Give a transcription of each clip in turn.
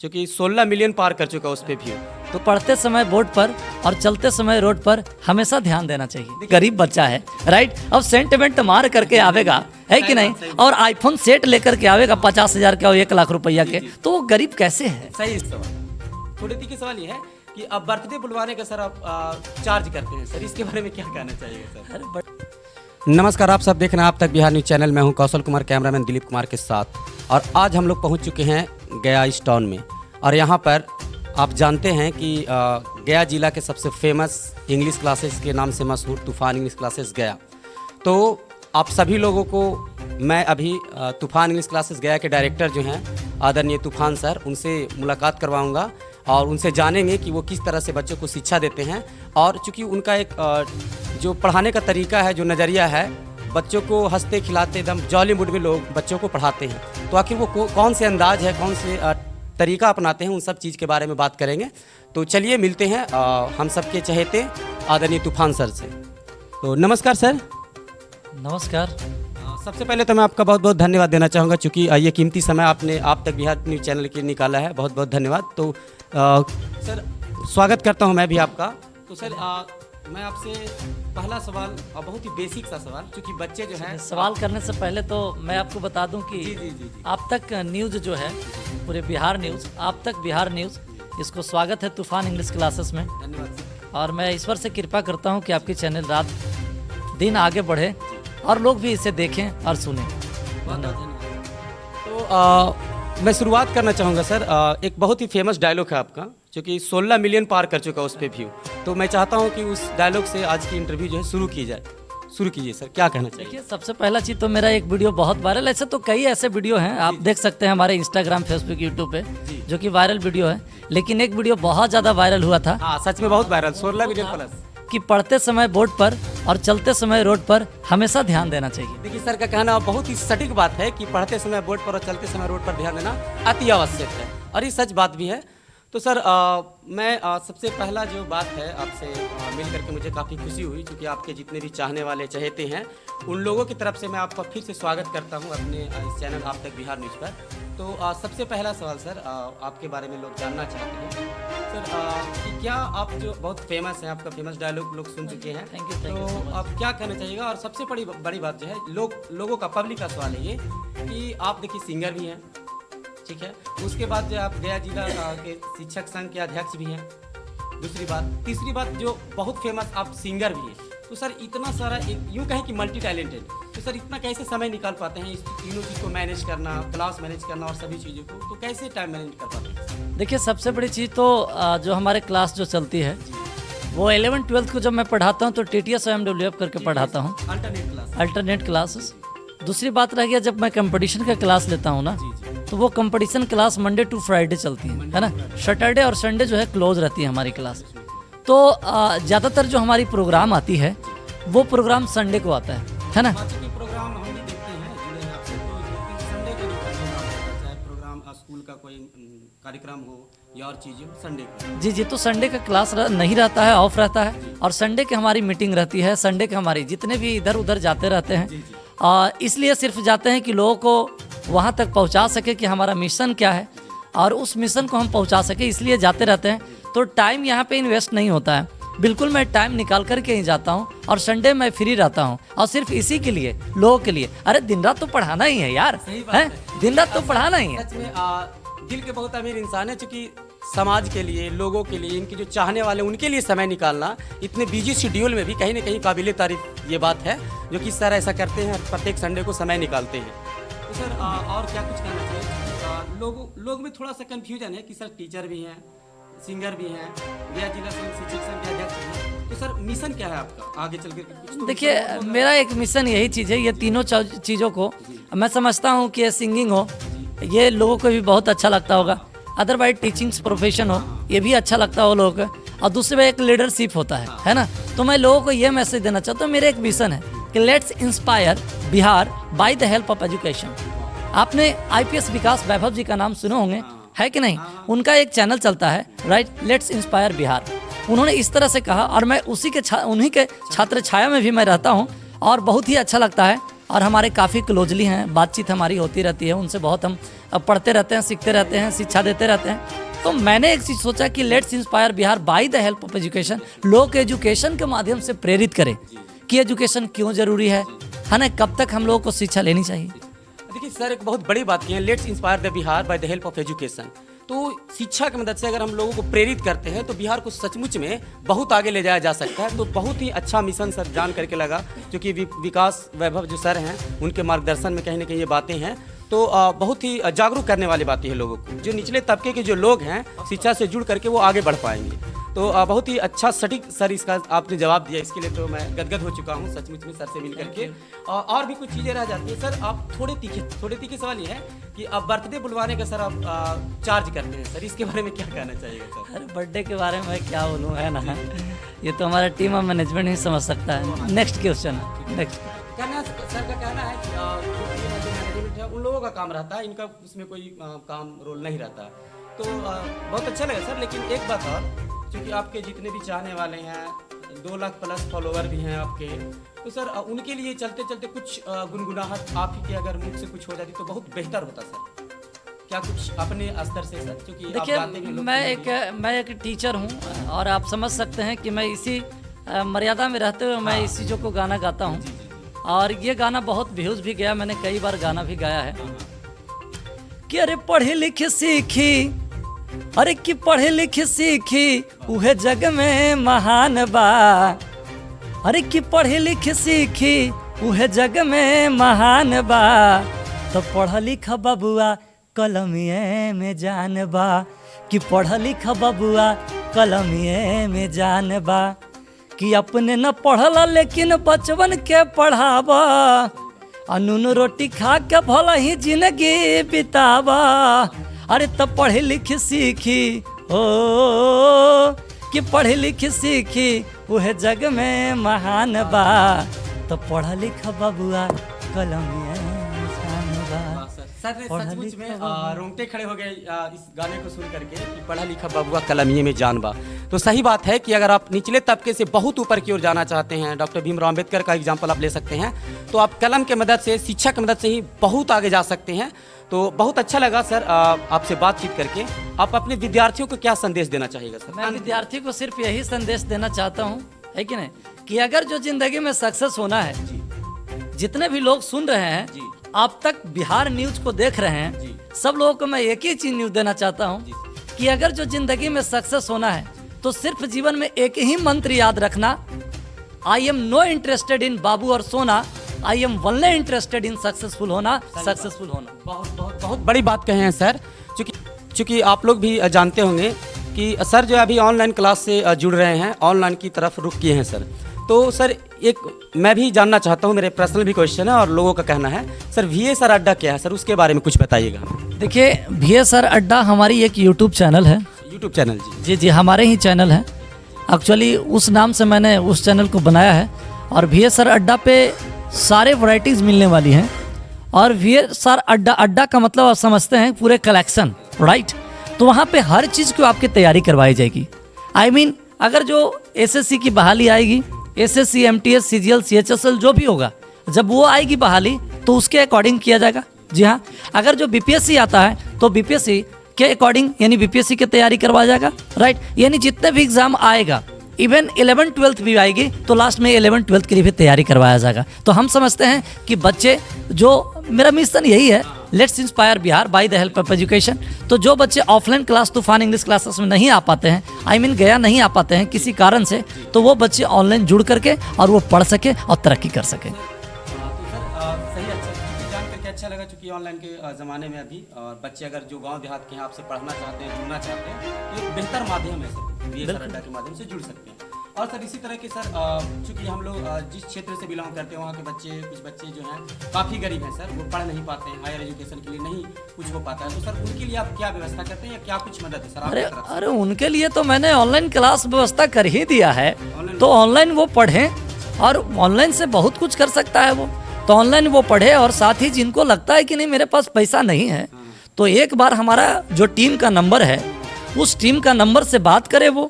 जो कि 16 मिलियन पार कर चुका है उस पे व्यू। तो पढ़ते समय बोर्ड पर और चलते समय रोड पर हमेशा ध्यान देना चाहिए। गरीब बच्चा है, राइट। अब सेंटिमेंट मार करके आवेगा, है कि नहीं, और आईफोन सेट लेकर के आवेगा 50,000 के और 1 लाख रुपया के, तो वो गरीब कैसे है? सही सवाल। थोड़ी तीखी सवाल ये है कि अब बर्थडे बुलवाने का सर आप चार्ज करते हैं सर, इसके बारे में क्या कहना चाहिए सर? नमस्कार, आप सब देख रहे हैं आप तक बिहार न्यूज़ चैनल। मैं हूं कौशल कुमार, कैमरामैन दिलीप कुमार के साथ, और आज हम लोग पहुंच चुके हैं गया इस टाउन में। और यहां पर आप जानते हैं कि गया जिला के सबसे फेमस इंग्लिश क्लासेस के नाम से मशहूर तूफान इंग्लिश क्लासेस गया। तो आप सभी लोगों को मैं अभी तूफान इंग्लिश क्लासेस गया के डायरेक्टर जो हैं आदरणीय तूफान सर, उनसे मुलाकात करवाऊंगा और उनसे जानेंगे कि वो किस तरह से बच्चों को शिक्षा देते हैं। और चूँकि उनका एक जो पढ़ाने का तरीका है, जो नज़रिया है, बच्चों को हंसते खिलाते एकदम जॉली मूड में लोग बच्चों को पढ़ाते हैं। तो आखिर वो कौन से अंदाज है, कौन से तरीका अपनाते हैं, उन सब चीज़ के बारे में बात करेंगे। तो चलिए मिलते हैं हम सबके चहेते आदरणीय तूफान सर से। तो नमस्कार सर। नमस्कार। सबसे पहले तो मैं आपका बहुत बहुत धन्यवाद देना चाहूँगा, चूँकि ये कीमती समय आपने आप तक बिहार न्यूज़ चैनल के निकाला है, बहुत बहुत धन्यवाद। तो सर स्वागत करता हूँ मैं भी आपका। तो सर मैं आपसे पहला सवाल, बहुत ही बेसिक सा सवाल, क्योंकि बच्चे जो हैं, सवाल करने से पहले तो मैं आपको बता दूं कि जी। आप तक न्यूज़ जो है, पूरे बिहार न्यूज़, आप तक बिहार न्यूज़, इसको स्वागत है तूफान इंग्लिश क्लासेस में। धन्यवाद सर। और मैं ईश्वर से कृपा करता हूं कि आपकी चैनल रात दिन आगे बढ़े और लोग भी इसे देखें और सुनें। धन्यवाद। तो मैं शुरुआत करना चाहूँगा सर, एक बहुत ही फेमस डायलॉग है आपका, जो कि 16 मिलियन पार कर चुका है उस पे व्यू। तो मैं चाहता हूँ कि उस डायलॉग से आज की इंटरव्यू जो है शुरू की जाए। शुरू कीजिए सर, क्या कहना चाहिए? देखिए, सबसे पहला चीज़ तो मेरा एक वीडियो बहुत वायरल, ऐसे तो कई ऐसे वीडियो हैं, आप देख सकते हैं हमारे इंस्टाग्राम, फेसबुक, यूट्यूब पे, जो कि वायरल वीडियो है। लेकिन एक वीडियो बहुत ज़्यादा वायरल हुआ था। हाँ, सच में बहुत वायरल, 16 मिलियन प्लस। कि पढ़ते समय बोर्ड पर और चलते समय रोड पर हमेशा ध्यान देना चाहिए। देखिए सर का कहना बहुत ही सटीक बात है कि पढ़ते समय बोर्ड पर और चलते समय रोड पर ध्यान देना अति आवश्यक है, और ये सच बात भी है। तो सर मैं सबसे पहला जो बात है आपसे मिल करके मुझे काफ़ी खुशी हुई, क्योंकि आपके जितने भी चाहने वाले चहेते हैं, उन लोगों की तरफ से मैं आपका फिर से स्वागत करता हूं अपने इस चैनल आप तक बिहार न्यूज़ पर। तो सबसे पहला सवाल सर, आपके बारे में लोग जानना चाहते हैं सर कि क्या आप जो बहुत फेमस हैं, आपका फेमस डायलॉग लोग सुन चुके हैं, Thank you so तो आप क्या कहना चाहिएगा? और सबसे बड़ी बात जो है, लोगों का, पब्लिक का सवाल है ये कि आप देखिए सिंगर भी हैं, ठीक है, उसके बाद जो आप गया जिला के शिक्षक संघ के अध्यक्ष भी हैं, दूसरी बात, तीसरी बात जो बहुत फेमस आप सिंगर भी हैं। तो सर इतना सारा, एक यूँ कहें कि मल्टी टैलेंटेड, तो सर इतना कैसे समय निकाल पाते हैं इस तीनों चीज़ को मैनेज करना, क्लास मैनेज करना और सभी चीज़ों को, तो कैसे टाइम मैनेज कर पाते हैं? देखिए, सबसे बड़ी चीज़ तो जो हमारे क्लास जो चलती है, वो 11th-12th को जब मैं पढ़ाता हूँ तो TTS OMWF करके पढ़ाता हूँ, अल्टरनेट क्लासेस। दूसरी बात रह गया, जब मैं कंपटीशन का क्लास लेता हूँ ना, तो वो competition class Monday to Friday चलती है ना। सैटरडे और संडे जो है क्लोज रहती है हमारी क्लास। तो ज़्यादातर जो हमारी प्रोग्राम आती है, वो प्रोग्राम संडे को आता है ना। प्रोग्राम हम भी देखते हैं जुड़े आपसे, तो संडे के प्रोग्राम, चाहे प्रोग्राम स्कूल का कोई कार्यक्रम हो या और चीज़ें, संडे को। जी, तो संडे का क्लास नहीं रहता है, ऑफ रहता है, और संडे की हमारी मीटिंग रहती है। संडे के हमारी जितने भी इधर उधर जाते रहते हैं, इसलिए सिर्फ जाते हैं कि लोगों को वहाँ तक पहुँचा सके कि हमारा मिशन क्या है, और उस मिशन को हम पहुँचा सके, इसलिए जाते रहते हैं। तो टाइम यहाँ पे इन्वेस्ट नहीं होता है, बिल्कुल मैं टाइम निकाल करके ही जाता हूँ, और संडे मैं फ्री रहता हूँ, और सिर्फ इसी के लिए, लोगों के लिए। अरे दिन रात तो पढ़ाना ही है यार, है दिन रात तो पढ़ाना ही है। सच में दिल के बहुत अमीर इंसान है, चूँकि समाज के लिए, लोगों के लिए, इनके जो चाहने वाले, उनके लिए समय निकालना इतने बिजी शेड्यूल में भी कहीं ना कहीं काबिले तारीफ ये बात है, जो कि सर ऐसा करते हैं, प्रत्येक संडे को समय निकालते हैं। तो सर और क्या कुछ कहना चाहिए? लोग में थोड़ा सा कन्फ्यूजन है कि सर टीचर भी हैं, सिंगर भी हैं, गया जिला शिक्षक संघ के अध्यक्ष हैं, तो सर मिशन क्या है आपका आगे चल कर? देखिए, मेरा एक मिशन यही चीज़ है, ये तीनों चीज़ों को मैं समझता हूँ कि ये सिंगिंग हो, ये लोगों को भी बहुत अच्छा लगता होगा, अदरवाइज टीचिंग्स प्रोफेशन हो, ये भी अच्छा लगता हो लोगों को, और दूसरे में एक लीडरशिप होता है ना। तो मैं लोगों को ये मैसेज देना चाहता हूँ, मेरा एक मिशन है कि let's inspire Bihar by the help of education. आपने IPS विकास वैभव जी का नाम सुने होंगे, है कि नहीं? उनका एक चैनल चलता है, राइट, लेट्स इंस्पायर बिहार। उन्होंने इस तरह से कहा, और मैं उन्हीं के छात्र छाया में भी मैं रहता हूँ, और बहुत ही अच्छा लगता है और हमारे काफ़ी क्लोजली हैं, बातचीत हमारी होती रहती है उनसे, बहुत हम पढ़ते रहते हैं, सीखते रहते हैं, शिक्षा देते रहते हैं। तो मैंने एक चीज़ सोचा कि let's inspire Bihar by the help of education, लोग को एजुकेशन के माध्यम से प्रेरित करें कि एजुकेशन क्यों ज़रूरी है ना, कब तक हम लोगों को शिक्षा लेनी चाहिए। देखिए सर, एक बहुत बड़ी बात की है, let's inspire the Bihar by the help of education. तो शिक्षा की मदद से अगर हम लोगों को प्रेरित करते हैं तो बिहार को सचमुच में बहुत आगे ले जाया जा सकता है। तो बहुत ही अच्छा मिशन सर जान करके लगा, क्योंकि विकास वैभव जो सर हैं उनके मार्गदर्शन में कहीं ना कहीं ये बातें हैं। तो बहुत ही जागरूक करने वाली बातें हैं लोगों को, जो निचले तबके के जो लोग हैं शिक्षा से जुड़ करके वो आगे बढ़ पाएंगे। तो बहुत ही अच्छा सटीक सर इसका आपने जवाब दिया, इसके लिए तो मैं गदगद हो चुका हूँ सचमुच में सर से मिल करके। और भी कुछ चीज़ें रह जाती हैं सर, आप थोड़े तीखे सवाल ये है कि आप बर्थडे बुलवाने का सर आप चार्ज करते हैं सर, इसके बारे में क्या कहना चाहिएगा सर? अरे बर्थडे के बारे में क्या बोलूँ, है ना, ये तो हमारा टीम ऑफ मैनेजमेंट ही समझ सकता है। Next question, next. कहना सर का कहना है कि मैनेजमेंट है उन लोगों का काम रहता है, इनका उसमें कोई काम रोल नहीं रहता। तो बहुत अच्छा लगा सर। लेकिन एक बात और, क्योंकि आपके जितने भी चाहने वाले हैं 2 लाख प्लस फॉलोवर भी हैं आपके, तो सर उनके लिए चलते चलते कुछ गुनगुनाहट आप ही के अगर मुख से कुछ हो जाती तो बहुत बेहतर होता सर। क्या कुछ अपने स्तर से सर, क्योंकि देखिए मैं एक टीचर हूँ और आप समझ सकते हैं कि मैं इसी मर्यादा में रहते हुए मैं इस चीज़ों को गाना गाता हूँ। और ये गाना बहुत व्यूज भी गया, मैंने कई बार गाना भी गाया है कि अरे पढ़े लिखे सीखी, अरे कि पढ़े लिखे सीखी उहे जग में महान बा, अरे कि पढ़े लिखे सीखी उहे जग में महान बा, तो पढ़ लिख बबुआ कलमिए में जान बा, कि पढ़ लिख बबुआ कलमिए में जान बा, कि अपने न पढ़ला लेकिन बचवन के पढ़ावा, अनून रोटी खा के भला ही जिंदगी बितावा, अरे तब पढ़े लिख सीखी हो, कि पढ़े लिख सीखी वह जग में महान बा, तो पढ़ लिख बबुआ कलमिए में जान बा। सर ने सचमुच में रोंगटे खड़े हो गए इस गाने को सुन करके कि पढ़ा लिखा बबुआ कलमिए में जान बा। तो सही बात है कि अगर आप निचले तबके से बहुत ऊपर की ओर जाना चाहते हैं, डॉक्टर भीमराव अंबेडकर का एग्जाम्पल आप ले सकते हैं, तो आप कलम के मदद से, शिक्षा की मदद से ही बहुत आगे जा सकते हैं। तो बहुत अच्छा लगा सर आपसे बातचीत करके। आप अपने विद्यार्थियों को क्या संदेश देना चाहिएगा सर? मैं विद्यार्थी को सिर्फ यही संदेश देना चाहता हूँ, है कि नहीं, कि अगर जो जिंदगी में सक्सेस होना है, जितने भी लोग सुन रहे हैं आप तक बिहार न्यूज को देख रहे हैं, सब लोगों को मैं एक ही चीज न्यूज देना चाहता हूँ कि अगर जो जिंदगी में सक्सेस होना है तो सिर्फ जीवन में एक ही मंत्र याद रखना, I am no interested in बाबू और सोना, I am only interested in successful होना, सक्सेसफुल होना। बहुत बड़ी बात कहे हैं सर, चूँकि आप लोग भी जानते होंगे कि सर जो अभी ऑनलाइन क्लास से जुड़ रहे हैं, ऑनलाइन की तरफ रुख किए हैं सर। तो सर एक मैं भी जानना चाहता हूँ, मेरे पर्सनल भी क्वेश्चन है और लोगों का कहना है सर, VSR अड्डा क्या है सर, उसके बारे में कुछ बताइएगा। देखिए VSR अड्डा हमारी एक यूट्यूब चैनल है। YouTube channel? जी, हमारे ही चैनल है। एक्चुअली उस नाम से मैंने उस चैनल को बनाया है और VSR अड्डा पे सारे वैरायटीज़ मिलने वाली हैं। और VSR अड्डा का मतलब आप समझते हैं पूरे कलेक्शन, राइट। तो वहाँ पे हर चीज़ की आपकी तैयारी करवाई जाएगी। I mean, अगर जो SSC की बहाली आएगी, SSC, MTS, CGL, CHSL जो भी होगा, जब वो आएगी बहाली तो उसके अकॉर्डिंग किया जाएगा। जी हाँ, अगर जो BPSC आता है तो BPSC के अकॉर्डिंग यानी BPSC की तैयारी करवाया जाएगा, राइट। यानी जितने भी एग्जाम आएगा, इवन 11-12 भी आएगी तो लास्ट में 11-12 के लिए भी तैयारी करवाया जाएगा। तो हम समझते हैं कि बच्चे जो, मेरा मिशन यही है, let's inspire Bihar by the help of education. तो जो बच्चे ऑफलाइन क्लास तूफान इंग्लिश क्लासेस में नहीं आ पाते हैं, गया नहीं आ पाते हैं किसी कारण से, तो वो बच्चे ऑनलाइन जुड़ करके और वो पढ़ सके और तरक्की कर सके। अच्छा लगा, चूँकि ऑनलाइन के ज़माने में अभी और बच्चे अगर जो गांव देहात के हैं आपसे पढ़ना चाहते हैं, जुड़ना चाहते हैं, तो एक बेहतर माध्यम है सर, VSR अड्डा के माध्यम से जुड़ सकते हैं। और सर इसी तरह के सर, चूँकि हम लोग जिस क्षेत्र से बिलोंग करते हैं वहाँ के बच्चे, कुछ बच्चे जो हैं काफ़ी गरीब हैं सर, वो पढ़ नहीं पाते हैं, हायर एजुकेशन के लिए नहीं कुछ हो पाता है, तो सर उनके लिए आप क्या व्यवस्था करते हैं या क्या कुछ मदद है सर? अरे उनके लिए तो मैंने ऑनलाइन क्लास व्यवस्था कर ही दिया है, तो ऑनलाइन वो पढ़ें और ऑनलाइन से बहुत कुछ कर सकता है वो, तो ऑनलाइन वो पढ़े। और साथ ही जिनको लगता है कि नहीं मेरे पास पैसा नहीं है, तो एक बार हमारा जो टीम का नंबर है, उस टीम का नंबर से बात करे वो,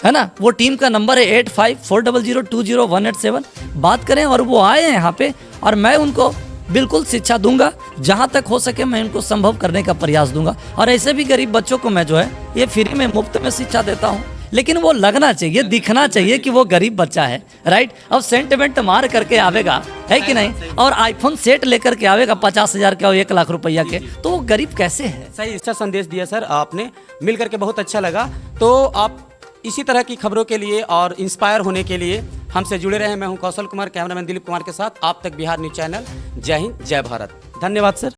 है ना। वो टीम का नंबर है 8540020187। बात करें और वो आए हैं यहाँ पे, और मैं उनको बिल्कुल शिक्षा दूंगा, जहाँ तक हो सके मैं इनको संभव करने का प्रयास दूंगा। और ऐसे भी गरीब बच्चों को मैं जो है ये फ्री में, मुफ्त में शिक्षा देता हूँ, लेकिन वो लगना चाहिए, दिखना चाहिए कि वो गरीब बच्चा है, राइट। अब सेंटिमेंट मार करके आवेगा, है कि नहीं, और आईफोन सेट लेकर के आवेगा 50,000 के और 1 लाख रुपया के, तो वो गरीब कैसे है। सही अच्छा संदेश दिया सर आपने, मिल करके बहुत अच्छा लगा। तो आप इसी तरह की खबरों के लिए और इंस्पायर होने के लिए हमसे जुड़े रहे। मैं हूं कौशल कुमार, कैमरामैन दिलीप कुमार के साथ। आप तक बिहार न्यूज चैनल। जय हिंद, जय भारत। धन्यवाद सर।